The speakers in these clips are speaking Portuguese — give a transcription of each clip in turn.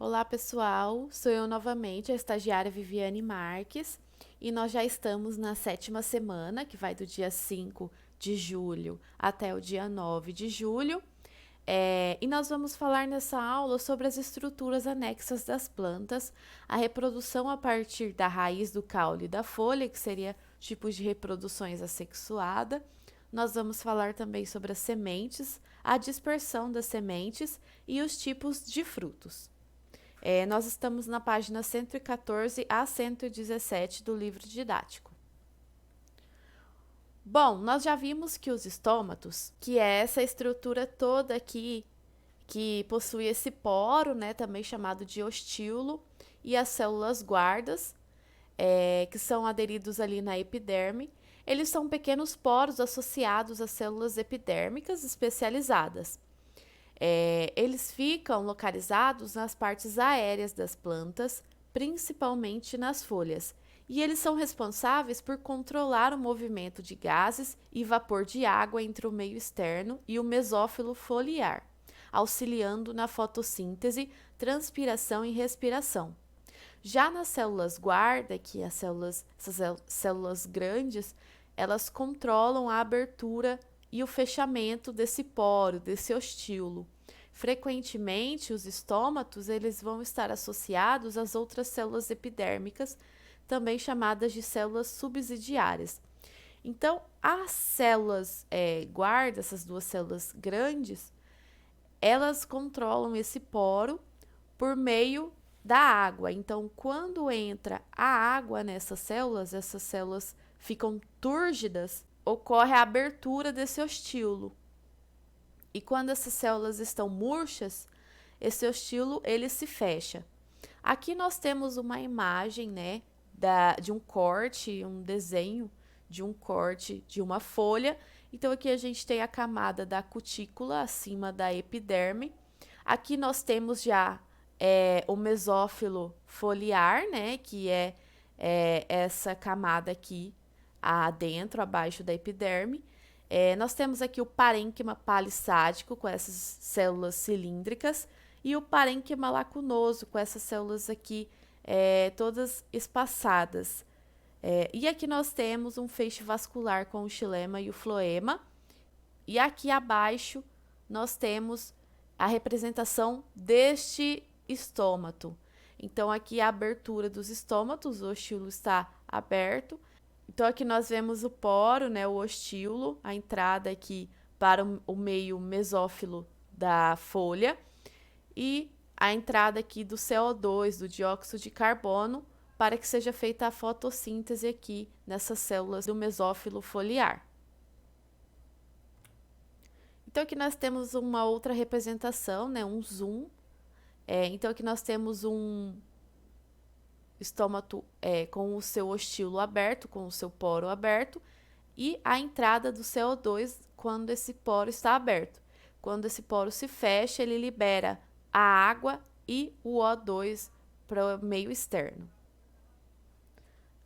Olá, pessoal. Sou eu novamente, a estagiária Viviane Marques, e nós já estamos na sétima semana, que vai do dia 5 de julho até o dia 9 de julho. E nós vamos falar nessa aula sobre as estruturas anexas das plantas, a reprodução a partir da raiz, do caule e da folha, que seria tipos de reproduções assexuada. Nós vamos falar também sobre as sementes, a dispersão das sementes e os tipos de frutos. Nós estamos na página 114 a 117 do livro didático. Bom, nós já vimos que os estômatos, que é essa estrutura toda aqui, que possui esse poro, né, também chamado de ostíolo, e as células guardas, que são aderidos ali na epiderme, eles são pequenos poros associados a células epidérmicas especializadas. Eles ficam localizados nas partes aéreas das plantas, principalmente nas folhas, e eles são responsáveis por controlar o movimento de gases e vapor de água entre o meio externo e o mesófilo foliar, auxiliando na fotossíntese, transpiração e respiração. Já nas células guarda, que essas células grandes, elas controlam a abertura e o fechamento desse poro, desse ostíolo. Frequentemente, os estômatos eles vão estar associados às outras células epidérmicas, também chamadas de células subsidiárias. Então, as células guarda, essas duas células grandes, elas controlam esse poro por meio da água. Então, quando entra a água essas células ficam túrgidas, ocorre a abertura desse ostíolo. E quando essas células estão murchas, esse ostíolo ele se fecha. Aqui nós temos uma imagem, né, de um corte, um desenho de um corte de uma folha. Então aqui a gente tem a camada da cutícula acima da epiderme. Aqui nós temos já o mesófilo foliar, né, que é essa camada aqui adentro, abaixo da epiderme. Nós temos aqui o parênquima palissádico, com essas células cilíndricas, e o parênquima lacunoso, com essas células aqui todas espaçadas. E aqui nós temos um feixe vascular com o xilema e o floema. E aqui abaixo nós temos a representação deste estômato. Então, aqui a abertura dos estômatos, o ostíolo está aberto. Então, aqui nós vemos o poro, né, o ostíolo, a entrada aqui para o meio mesófilo da folha e a entrada aqui do CO2, do dióxido de carbono, para que seja feita a fotossíntese aqui nessas células do mesófilo foliar. Então, aqui nós temos uma outra representação, né, um zoom. Então, aqui nós temos um estômato com o seu ostíolo aberto, com o seu poro aberto, e a entrada do CO2 quando esse poro está aberto. Quando esse poro se fecha, ele libera a água e o O2 para o meio externo.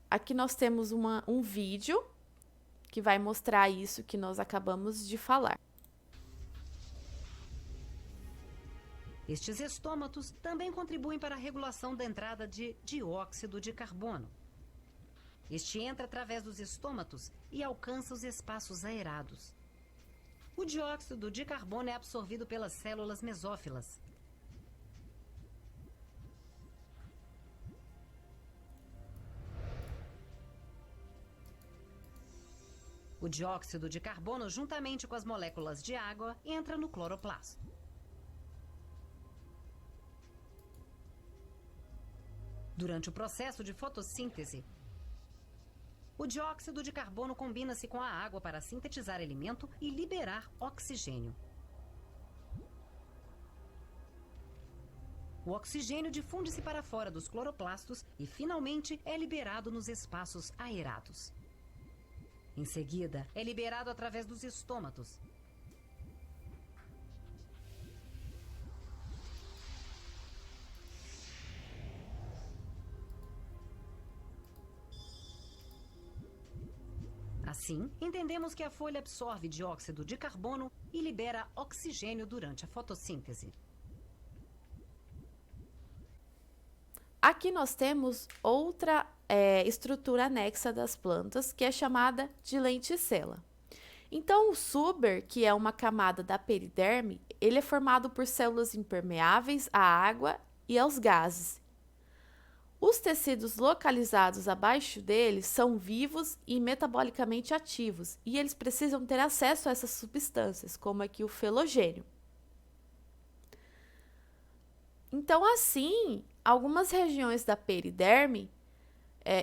Aqui nós temos um vídeo que vai mostrar isso que nós acabamos de falar. Estes estômatos também contribuem para a regulação da entrada de dióxido de carbono. Este entra através dos estômatos e alcança os espaços aerados. O dióxido de carbono é absorvido pelas células mesófilas. O dióxido de carbono, juntamente com as moléculas de água, entra no cloroplasto. Durante o processo de fotossíntese, o dióxido de carbono combina-se com a água para sintetizar alimento e liberar oxigênio. O oxigênio difunde-se para fora dos cloroplastos e, finalmente, é liberado nos espaços aerados. Em seguida, é liberado através dos estômatos. Assim, entendemos que a folha absorve dióxido de carbono e libera oxigênio durante a fotossíntese. Aqui nós temos outra estrutura anexa das plantas, que é chamada de lenticela. Então, o suber, que é uma camada da periderme, ele é formado por células impermeáveis à água e aos gases. Os tecidos localizados abaixo deles são vivos e metabolicamente ativos, e eles precisam ter acesso a essas substâncias, como aqui o felogênio. Então, assim, algumas regiões da periderme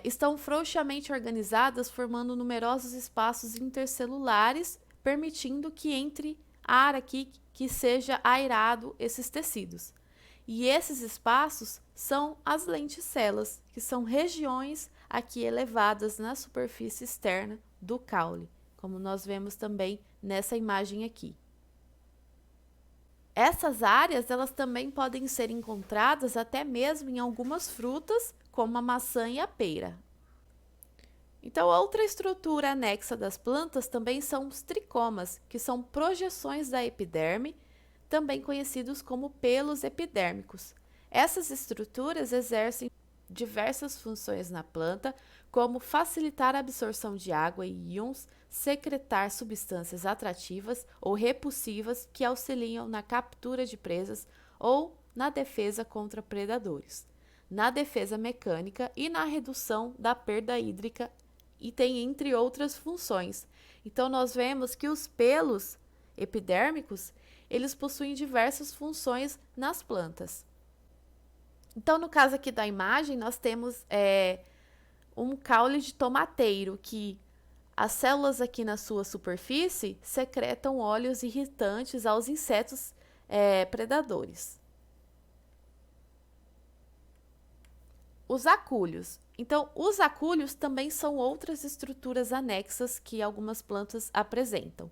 estão frouxamente organizadas, formando numerosos espaços intercelulares, permitindo que entre ar aqui que seja aerado esses tecidos. E esses espaços são as lenticelas, que são regiões aqui elevadas na superfície externa do caule, como nós vemos também nessa imagem aqui. Essas áreas, elas também podem ser encontradas até mesmo em algumas frutas, como a maçã e a pera. Então, outra estrutura anexa das plantas também são os tricomas, que são projeções da epiderme, também conhecidos como pelos epidérmicos. Essas estruturas exercem diversas funções na planta, como facilitar a absorção de água e íons, secretar substâncias atrativas ou repulsivas que auxiliam na captura de presas ou na defesa contra predadores, na defesa mecânica e na redução da perda hídrica, e tem entre outras funções. Então, nós vemos que os pelos epidérmicos, eles possuem diversas funções nas plantas. Então, no caso aqui da imagem, nós temos um caule de tomateiro, que as células aqui na sua superfície secretam óleos irritantes aos insetos predadores. Os acúlios. Então, os acúlios também são outras estruturas anexas que algumas plantas apresentam.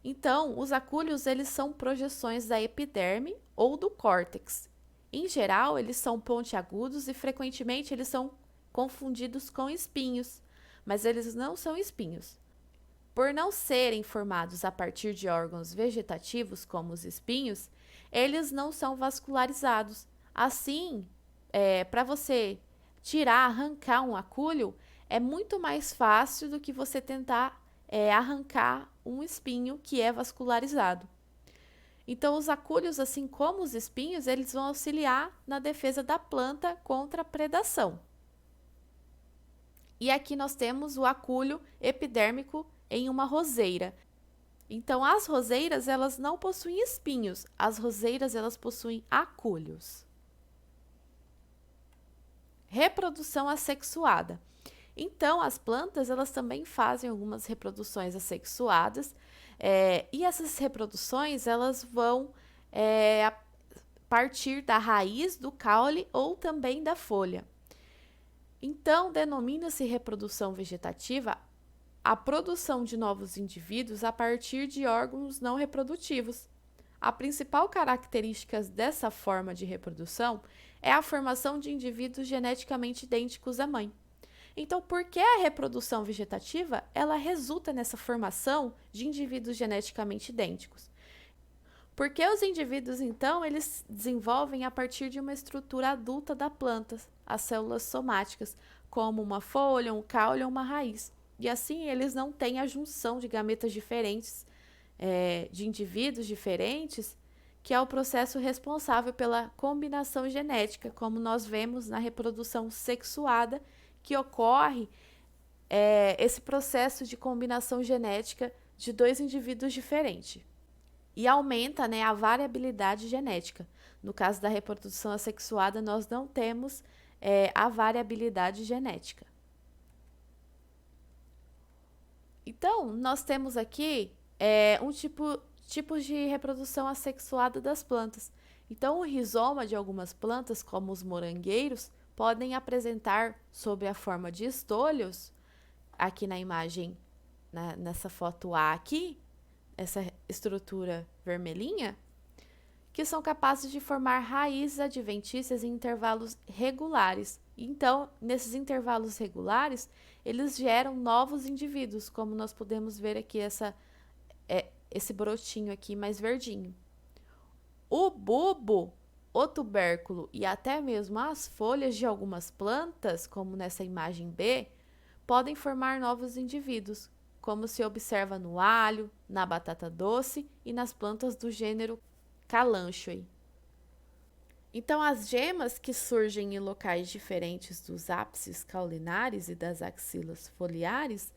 Então, os acúlios, eles são projeções da epiderme ou do córtex. Em geral, eles são pontiagudos e frequentemente eles são confundidos com espinhos, mas eles não são espinhos. Por não serem formados a partir de órgãos vegetativos, como os espinhos, eles não são vascularizados. Assim, para você arrancar um acúlio, é muito mais fácil do que você tentar arrancar um espinho que é vascularizado. Então, os acúlios, assim como os espinhos, eles vão auxiliar na defesa da planta contra a predação. E aqui nós temos o acúlio epidérmico em uma roseira. Então, as roseiras, elas não possuem espinhos. As roseiras, elas possuem acúlios. Reprodução assexuada. Então, as plantas, elas também fazem algumas reproduções assexuadas, e essas reproduções, elas vão partir da raiz do caule ou também da folha. Então, denomina-se reprodução vegetativa a produção de novos indivíduos a partir de órgãos não reprodutivos. A principal característica dessa forma de reprodução é a formação de indivíduos geneticamente idênticos à mãe. Então, por que a reprodução vegetativa, ela resulta nessa formação de indivíduos geneticamente idênticos? Porque os indivíduos, então, eles desenvolvem a partir de uma estrutura adulta da planta, as células somáticas, como uma folha, um caule ou uma raiz. E assim, eles não têm a junção de gametas diferentes, de indivíduos diferentes, que é o processo responsável pela combinação genética, como nós vemos na reprodução sexuada, que ocorre esse processo de combinação genética de dois indivíduos diferentes. E aumenta, a variabilidade genética. No caso da reprodução assexuada, nós não temos a variabilidade genética. Então, nós temos aqui tipos de reprodução assexuada das plantas. Então, o rizoma de algumas plantas, como os morangueiros, podem apresentar sob a forma de estolhos, aqui na imagem, nessa foto A aqui, essa estrutura vermelhinha, que são capazes de formar raízes adventícias em intervalos regulares. Então, nesses intervalos regulares, eles geram novos indivíduos, como nós podemos ver aqui esse brotinho aqui mais verdinho. O bulbo o tubérculo e até mesmo as folhas de algumas plantas, como nessa imagem B, podem formar novos indivíduos, como se observa no alho, na batata doce e nas plantas do gênero Kalanchoe. Então, as gemas que surgem em locais diferentes dos ápices caulinares e das axilas foliares,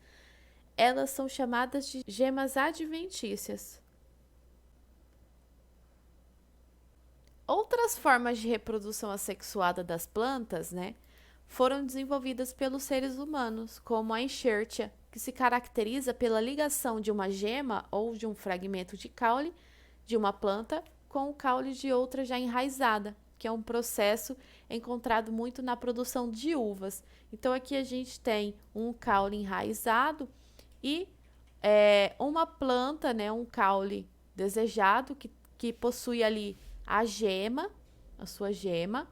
elas são chamadas de gemas adventícias. Outras formas de reprodução assexuada das plantas, foram desenvolvidas pelos seres humanos, como a enxertia, que se caracteriza pela ligação de uma gema ou de um fragmento de caule de uma planta com o caule de outra já enraizada, que é um processo encontrado muito na produção de uvas. Então, aqui a gente tem um caule enraizado e uma planta, um caule desejado, que possui ali a gema, a sua gema,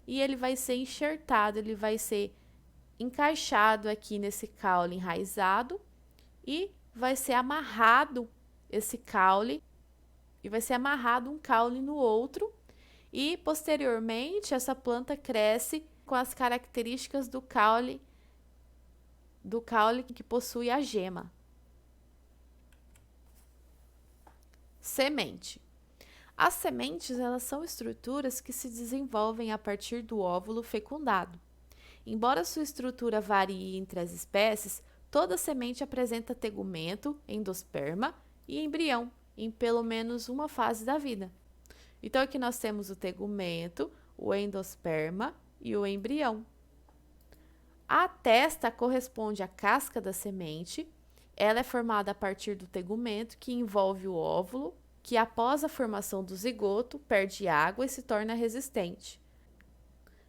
e ele vai ser enxertado, ele vai ser encaixado aqui nesse caule enraizado e vai ser amarrado esse caule, e vai ser amarrado um caule no outro, e posteriormente essa planta cresce com as características do caule que possui a gema. Semente. As sementes, elas são estruturas que se desenvolvem a partir do óvulo fecundado. Embora sua estrutura varie entre as espécies, toda semente apresenta tegumento, endosperma e embrião em pelo menos uma fase da vida. Então, aqui nós temos o tegumento, o endosperma e o embrião. A testa corresponde à casca da semente. Ela é formada a partir do tegumento, que envolve o óvulo, que após a formação do zigoto, perde água e se torna resistente.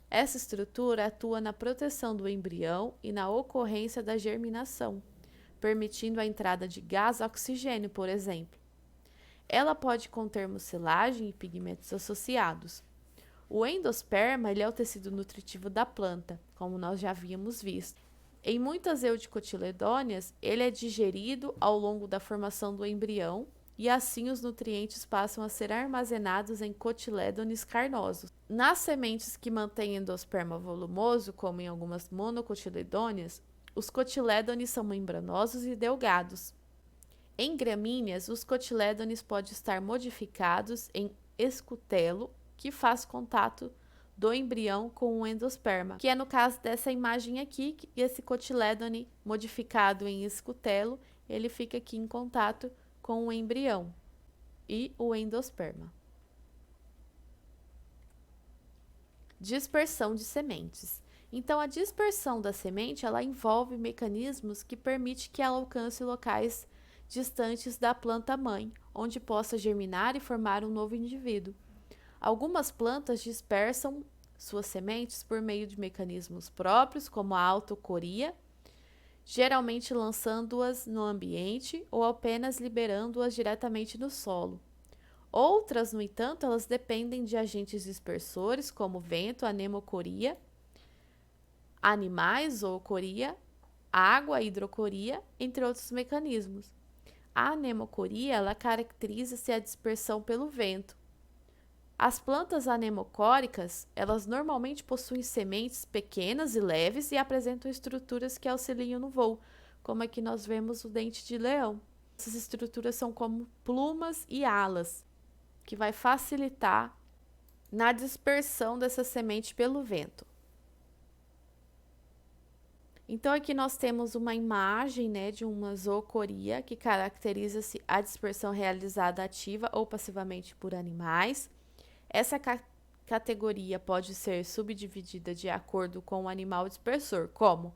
Essa estrutura atua na proteção do embrião e na ocorrência da germinação, permitindo a entrada de gás oxigênio, por exemplo. Ela pode conter mucilagem e pigmentos associados. O endosperma é o tecido nutritivo da planta, como nós já havíamos visto. Em muitas eudicotiledôneas, ele é digerido ao longo da formação do embrião e assim os nutrientes passam a ser armazenados em cotilédones carnosos. Nas sementes que mantêm endosperma volumoso, como em algumas monocotiledôneas, os cotilédones são membranosos e delgados. Em gramíneas, os cotilédones podem estar modificados em escutelo, que faz contato do embrião com o endosperma, que é no caso dessa imagem aqui, que esse cotilédone modificado em escutelo, ele fica aqui em contato com o embrião e o endosperma. Dispersão de sementes. Então, a dispersão da semente, ela envolve mecanismos que permitem que ela alcance locais distantes da planta mãe, onde possa germinar e formar um novo indivíduo. Algumas plantas dispersam suas sementes por meio de mecanismos próprios, como a autocoria, geralmente lançando-as no ambiente ou apenas liberando-as diretamente no solo. Outras, no entanto, elas dependem de agentes dispersores, como vento, anemocoria, animais, zoocoria, água, hidrocoria, entre outros mecanismos. A anemocoria, ela caracteriza-se a dispersão pelo vento. As plantas anemocóricas, elas normalmente possuem sementes pequenas e leves e apresentam estruturas que auxiliam no voo, como aqui nós vemos o dente de leão. Essas estruturas são como plumas e alas, que vai facilitar na dispersão dessa semente pelo vento. Então, aqui nós temos uma imagem, de uma zoocoria, que caracteriza-se a dispersão realizada ativa ou passivamente por animais. Essa categoria pode ser subdividida de acordo com o animal dispersor, como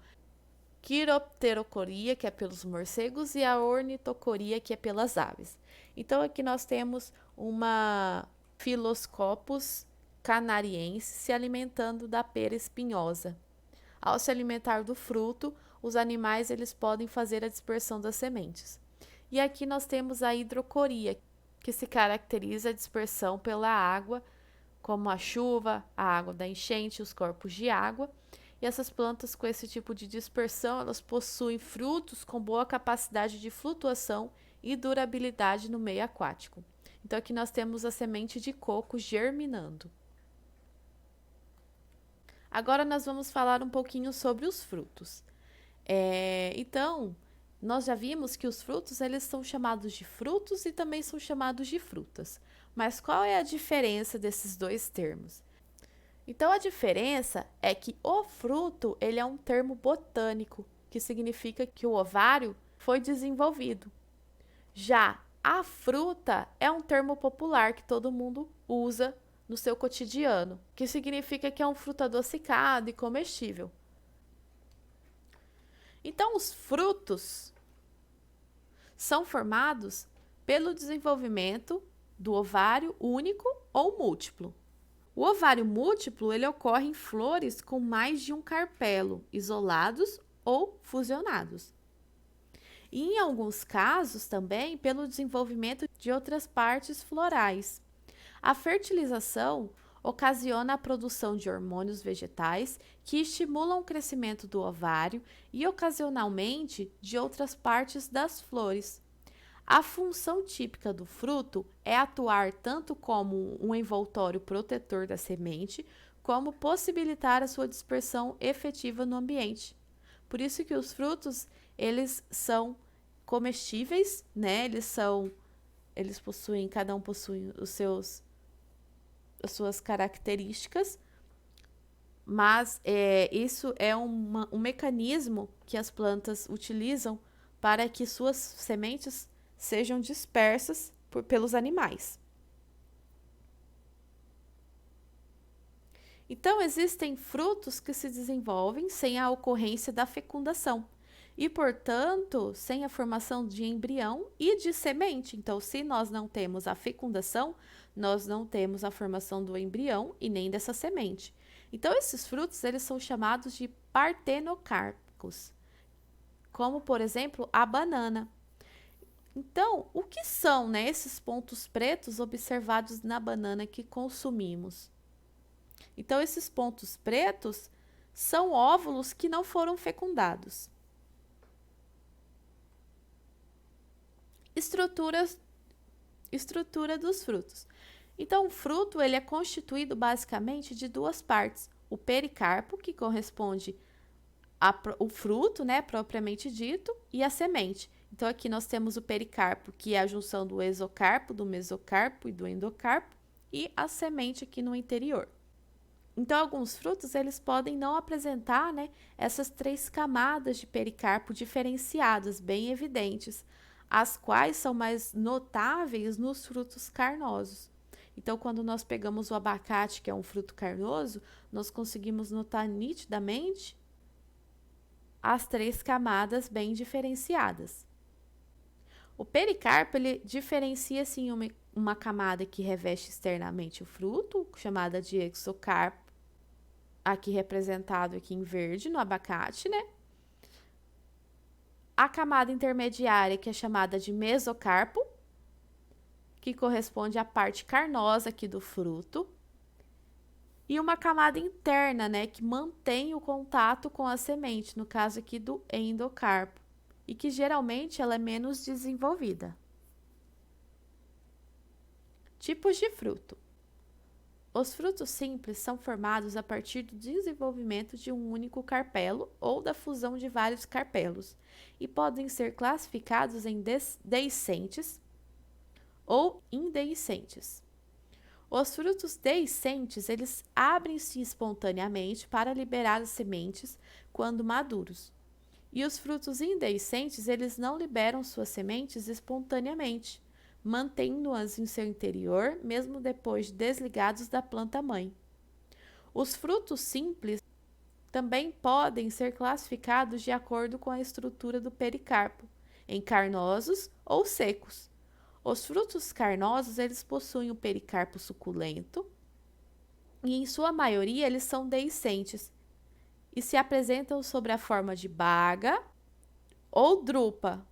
quiropterocoria, que é pelos morcegos, e a ornitocoria, que é pelas aves. Então, aqui nós temos uma Phylloscopus canariense se alimentando da pera espinhosa. Ao se alimentar do fruto, os animais eles podem fazer a dispersão das sementes. E aqui nós temos a hidrocoria, que se caracteriza a dispersão pela água, como a chuva, a água da enchente, os corpos de água. E essas plantas com esse tipo de dispersão, elas possuem frutos com boa capacidade de flutuação e durabilidade no meio aquático. Então, aqui nós temos a semente de coco germinando. Agora nós vamos falar um pouquinho sobre os frutos. Então, nós já vimos que os frutos eles são chamados de frutos e também são chamados de frutas. Mas qual é a diferença desses dois termos? Então, a diferença é que o fruto ele é um termo botânico, que significa que o ovário foi desenvolvido. Já a fruta é um termo popular que todo mundo usa no seu cotidiano, que significa que é um fruto adocicado e comestível. Então, os frutos são formados pelo desenvolvimento do ovário único ou múltiplo. O ovário múltiplo ele ocorre em flores com mais de um carpelo, isolados ou fusionados. E em alguns casos também pelo desenvolvimento de outras partes florais. A fertilização ocasiona a produção de hormônios vegetais que estimulam o crescimento do ovário e ocasionalmente de outras partes das flores. A função típica do fruto é atuar tanto como um envoltório protetor da semente, como possibilitar a sua dispersão efetiva no ambiente. Por isso que os frutos, eles são comestíveis, né? Cada um possui as suas características, mas isso é um mecanismo que as plantas utilizam para que suas sementes sejam dispersas pelos animais. Então, existem frutos que se desenvolvem sem a ocorrência da fecundação e, portanto, sem a formação de embrião e de semente. Então, se nós não temos a fecundação, nós não temos a formação do embrião e nem dessa semente. Então, esses frutos eles são chamados de partenocárpicos, como, por exemplo, a banana. Então, o que são, né, esses pontos pretos observados na banana que consumimos? Então, esses pontos pretos são óvulos que não foram fecundados. Estrutura dos frutos. Então, o fruto ele é constituído basicamente de duas partes. O pericarpo, que corresponde ao fruto, né, propriamente dito, e a semente. Então, aqui nós temos o pericarpo, que é a junção do exocarpo, do mesocarpo e do endocarpo, e a semente aqui no interior. Então, alguns frutos, eles podem não apresentar, né, essas três camadas de pericarpo diferenciadas, bem evidentes, as quais são mais notáveis nos frutos carnosos. Então, quando nós pegamos o abacate, que é um fruto carnoso, nós conseguimos notar nitidamente as três camadas bem diferenciadas. O pericarpo, ele diferencia, assim, uma camada que reveste externamente o fruto, chamada de exocarpo, aqui representado aqui em verde no abacate, né? A camada intermediária, que é chamada de mesocarpo, que corresponde à parte carnosa aqui do fruto. E uma camada interna, né, que mantém o contato com a semente, no caso aqui do endocarpo, e que geralmente ela é menos desenvolvida. Tipos de fruto. Os frutos simples são formados a partir do desenvolvimento de um único carpelo ou da fusão de vários carpelos e podem ser classificados em deiscentes ou indeiscentes. Os frutos deiscentes, eles abrem-se espontaneamente para liberar as sementes quando maduros. E os frutos indeiscentes, eles não liberam suas sementes espontaneamente, mantendo-as em seu interior, mesmo depois de desligados da planta-mãe. Os frutos simples também podem ser classificados de acordo com a estrutura do pericarpo, em carnosos ou secos. Os frutos carnosos, eles possuem o pericarpo suculento e, em sua maioria, eles são deiscentes e se apresentam sob a forma de baga ou drupa.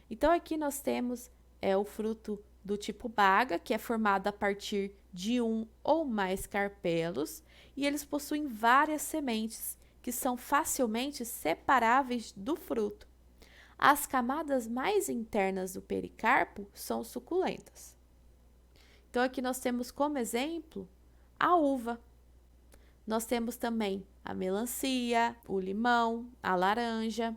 Então, aqui nós temos o fruto do tipo baga, que é formado a partir de um ou mais carpelos, e eles possuem várias sementes que são facilmente separáveis do fruto. As camadas mais internas do pericarpo são suculentas. Então, aqui nós temos como exemplo a uva. Nós temos também a melancia, o limão, a laranja.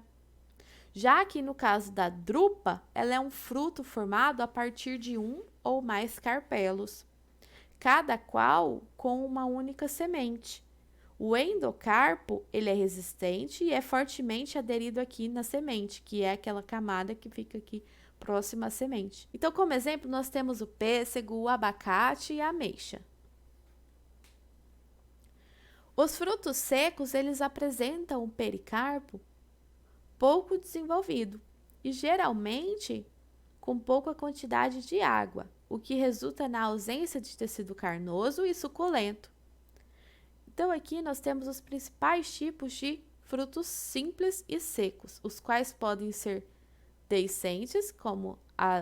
Já que no caso da drupa, ela é um fruto formado a partir de um ou mais carpelos, cada qual com uma única semente. O endocarpo, ele é resistente e é fortemente aderido aqui na semente, que é aquela camada que fica aqui próxima à semente. Então, como exemplo, nós temos o pêssego, o abacate e a ameixa. Os frutos secos, eles apresentam um pericarpo pouco desenvolvido e geralmente com pouca quantidade de água, o que resulta na ausência de tecido carnoso e suculento. Então, aqui nós temos os principais tipos de frutos simples e secos, os quais podem ser deiscentes, como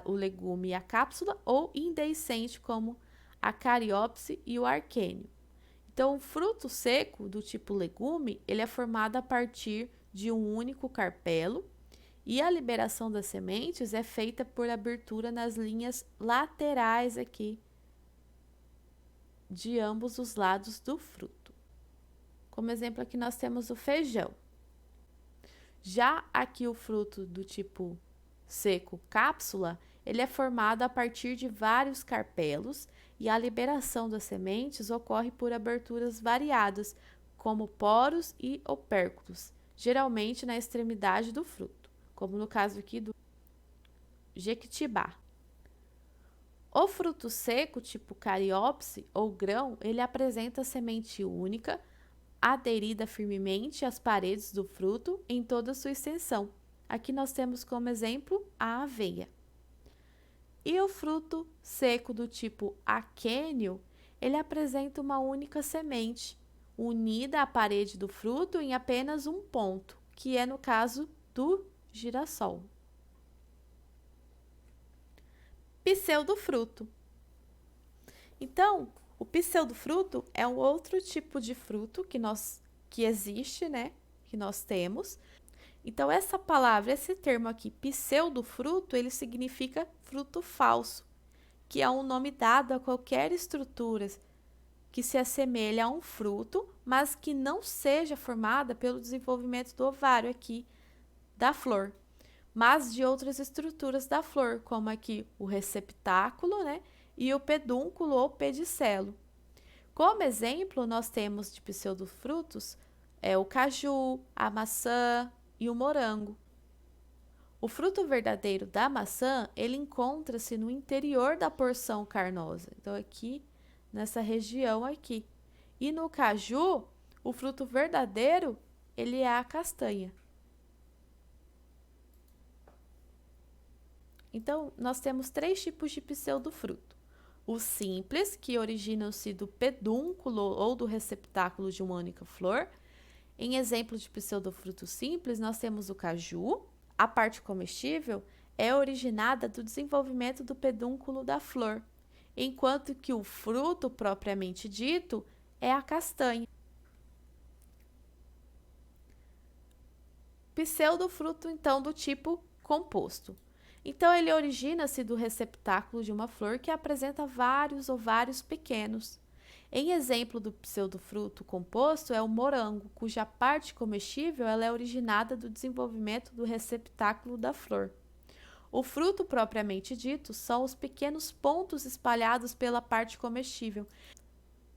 o legume e a cápsula, ou indeiscente, como a cariópse e o arquênio. Então, o fruto seco do tipo legume, ele é formado a partir de um único carpelo e a liberação das sementes é feita por abertura nas linhas laterais aqui de ambos os lados do fruto. Como exemplo, aqui nós temos o feijão. Já aqui o fruto do tipo seco cápsula, ele é formado a partir de vários carpelos e a liberação das sementes ocorre por aberturas variadas, como poros e opérculos, geralmente na extremidade do fruto, como no caso aqui do jequitibá. O fruto seco, tipo cariópse ou grão, ele apresenta semente única, aderida firmemente às paredes do fruto em toda a sua extensão. Aqui nós temos como exemplo a aveia. E o fruto seco do tipo aquênio, ele apresenta uma única semente, unida à parede do fruto em apenas um ponto, que é no caso do girassol. Pseudofruto. Então, o pseudofruto é um outro tipo de fruto que existe, né? Que nós temos. Então, essa palavra, esse termo aqui, pseudofruto, ele significa fruto falso, que é um nome dado a qualquer estrutura que se assemelha a um fruto, mas que não seja formada pelo desenvolvimento do ovário aqui da flor, mas de outras estruturas da flor, como aqui o receptáculo, né? E o pedúnculo ou pedicelo. Como exemplo, nós temos de pseudofrutos o caju, a maçã e o morango. O fruto verdadeiro da maçã, ele encontra-se no interior da porção carnosa. Então, aqui, nessa região aqui. E no caju, o fruto verdadeiro, ele é a castanha. Então, nós temos 3 tipos de pseudofruto. O simples, que originam-se do pedúnculo ou do receptáculo de uma única flor. Em exemplo de pseudofruto simples, nós temos o caju. A parte comestível é originada do desenvolvimento do pedúnculo da flor, enquanto que o fruto propriamente dito é a castanha. Pseudofruto, então, do tipo composto. Então, ele origina-se do receptáculo de uma flor que apresenta vários ovários pequenos. Em exemplo do pseudofruto composto é o morango, cuja parte comestível ela é originada do desenvolvimento do receptáculo da flor. O fruto propriamente dito são os pequenos pontos espalhados pela parte comestível.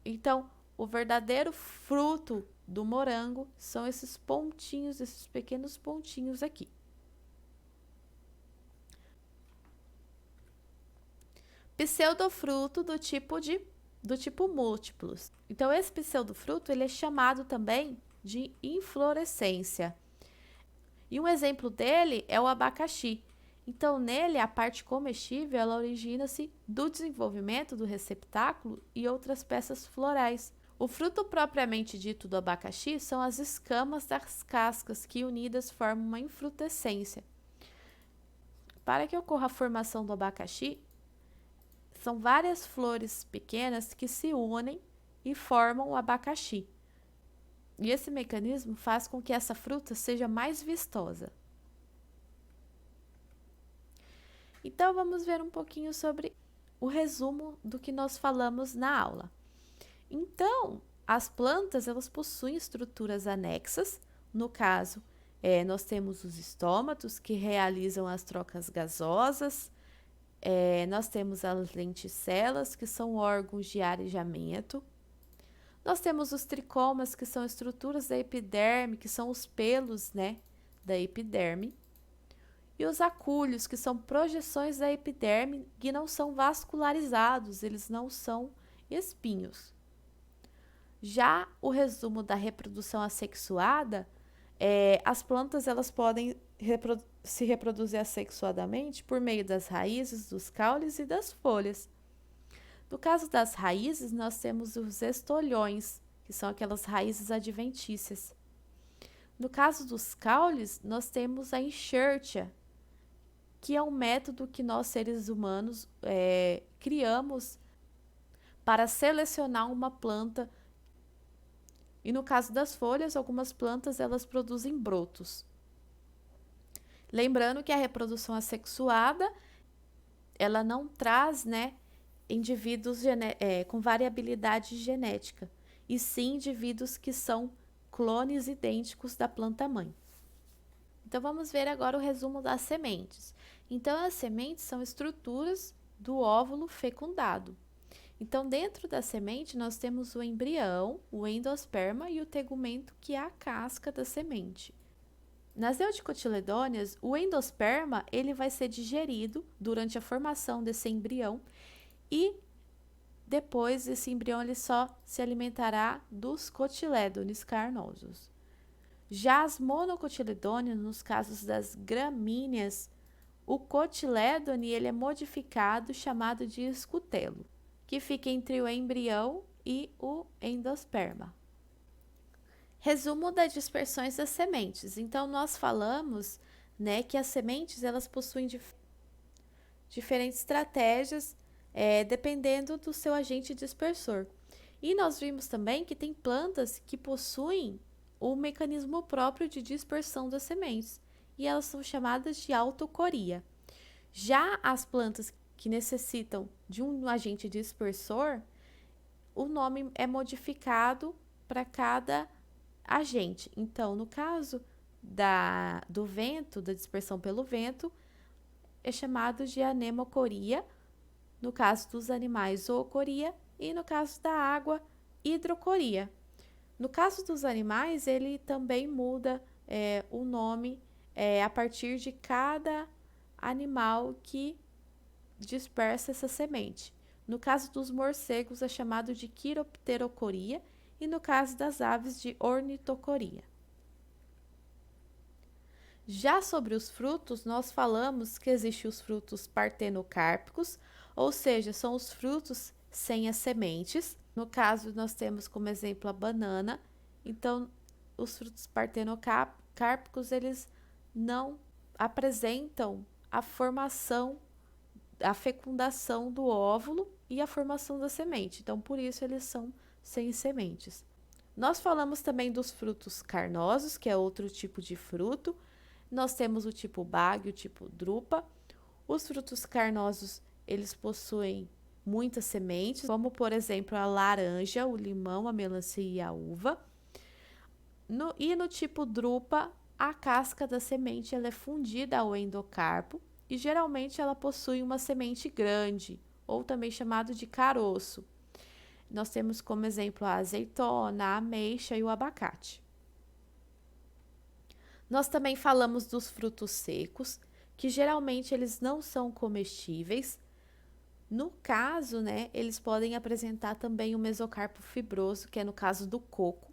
Então, o verdadeiro fruto do morango são esses pontinhos, esses pequenos pontinhos aqui. Pseudofruto do tipo múltiplos. Então, esse pseudofruto ele é chamado também de inflorescência. E um exemplo dele é o abacaxi. Então, nele, a parte comestível ela origina-se do desenvolvimento do receptáculo e outras peças florais. O fruto propriamente dito do abacaxi são as escamas das cascas que unidas formam uma infrutescência. Para que ocorra a formação do abacaxi, são várias flores pequenas que se unem e formam o abacaxi. E esse mecanismo faz com que essa fruta seja mais vistosa. Então, vamos ver um pouquinho sobre o resumo do que nós falamos na aula. Então, As plantas, elas possuem estruturas anexas. No caso, nós temos os estômatos, que realizam as trocas gasosas. Nós temos as lenticelas, que são órgãos de arejamento. Nós temos os tricomas, que são estruturas da epiderme, que são os pelos, né, da epiderme. E os acúlios, que são projeções da epiderme que não são vascularizados, eles não são espinhos. Já o resumo da reprodução assexuada, as plantas elas podem se reproduzir assexuadamente por meio das raízes, dos caules e das folhas. No caso das raízes, nós temos os estolhões, que são aquelas raízes adventícias. No caso dos caules, nós temos a enxertia, que é um método que nós seres humanos criamos para selecionar uma planta. E no caso das folhas, algumas plantas elas produzem brotos. Lembrando que a reprodução assexuada, ela não traz, né, indivíduos com variabilidade genética, e sim indivíduos que são clones idênticos da planta-mãe. Então, vamos ver agora o resumo das sementes. Então, as sementes são estruturas do óvulo fecundado. Então, dentro da semente, nós temos o embrião, o endosperma e o tegumento, que é a casca da semente. Nas eudicotiledôneas, o endosperma ele vai ser digerido durante a formação desse embrião e depois esse embrião ele só se alimentará dos cotilédones carnosos. Já as monocotiledôneas, nos casos das gramíneas, o cotilédone ele é modificado, chamado de escutelo, que fica entre o embrião e o endosperma. Resumo das dispersões das sementes. Então, nós falamos, né, que as sementes elas possuem diferentes estratégias, dependendo do seu agente dispersor. E nós vimos também que tem plantas que possuem o mecanismo próprio de dispersão das sementes, e elas são chamadas de autocoria. Já as plantas que necessitam de um agente dispersor, o nome é modificado para cada agente. Então, no caso do vento, da dispersão pelo vento, é chamado de anemocoria, no caso dos animais, zoocoria, e no caso da água, hidrocoria. No caso dos animais, ele também muda o nome a partir de cada animal que dispersa essa semente. No caso dos morcegos, é chamado de quiropterocoria e no caso das aves, de ornitocoria. Já sobre os frutos, nós falamos que existem os frutos partenocárpicos, ou seja, são os frutos sem as sementes. No caso, nós temos como exemplo a banana. Então, os frutos partenocárpicos, eles não apresentam a formação, a fecundação do óvulo e a formação da semente. Então, por isso, eles são sem sementes. Nós falamos também dos frutos carnosos, que é outro tipo de fruto. Nós temos o tipo bague, o tipo drupa. Os frutos carnosos, eles possuem muitas sementes, como por exemplo a laranja, o limão, a melancia e a uva. No tipo drupa, a casca da semente ela é fundida ao endocarpo e geralmente ela possui uma semente grande, ou também chamado de caroço. Nós temos como exemplo a azeitona, a ameixa e o abacate. Nós também falamos dos frutos secos, que geralmente eles não são comestíveis. No caso, né, eles podem apresentar também o mesocarpo fibroso, que é no caso do coco.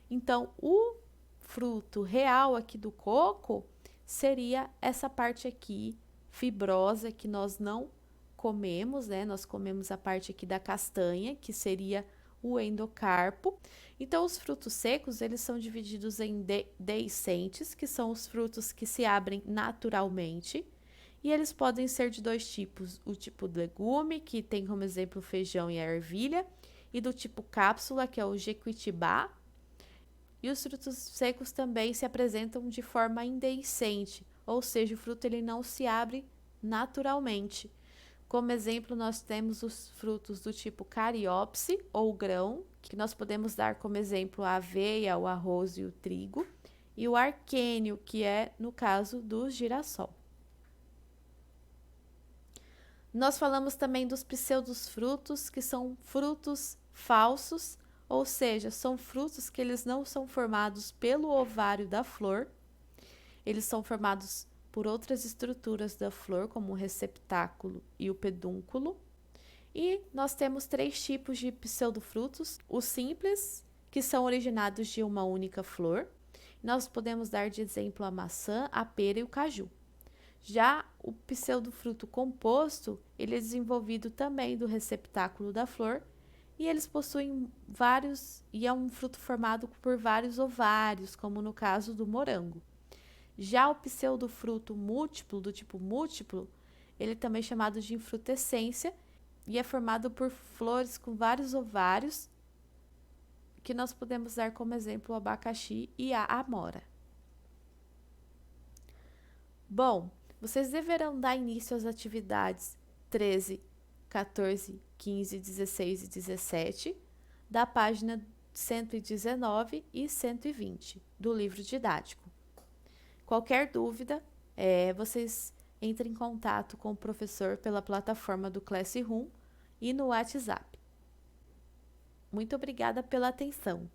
Então, o fruto real aqui do coco seria essa parte aqui fibrosa que nós não comemos, né? Nós comemos a parte aqui da castanha, que seria o endocarpo. Então, os frutos secos, eles são divididos em deiscentes, que são os frutos que se abrem naturalmente. E eles podem ser de dois tipos, o tipo legume, que tem como exemplo o feijão e a ervilha, e do tipo cápsula, que é o jequitibá. E os frutos secos também se apresentam de forma indeiscente, ou seja, o fruto ele não se abre naturalmente, Como exemplo, nós temos os frutos do tipo cariópse ou grão, que nós podemos dar como exemplo a aveia, o arroz e o trigo, e o arquênio, que é no caso do girassol. Nós falamos também dos pseudofrutos, que são frutos falsos, ou seja, são frutos que eles não são formados pelo ovário da flor, eles são formados por outras estruturas da flor, como o receptáculo e o pedúnculo. E nós temos 3 tipos de pseudofrutos: os simples, que são originados de uma única flor. Nós podemos dar de exemplo a maçã, a pera e o caju. Já o pseudofruto composto, ele é desenvolvido também do receptáculo da flor e eles possuem vários, e é um fruto formado por vários ovários, como no caso do morango. Já o pseudofruto múltiplo, do tipo múltiplo, ele também é chamado de infrutescência e é formado por flores com vários ovários, que nós podemos dar como exemplo o abacaxi e a amora. Bom, vocês deverão dar início às atividades 13, 14, 15, 16 e 17 da página 119 e 120 do livro didático. Qualquer dúvida, vocês entrem em contato com o professor pela plataforma do Classroom e no WhatsApp. Muito obrigada pela atenção.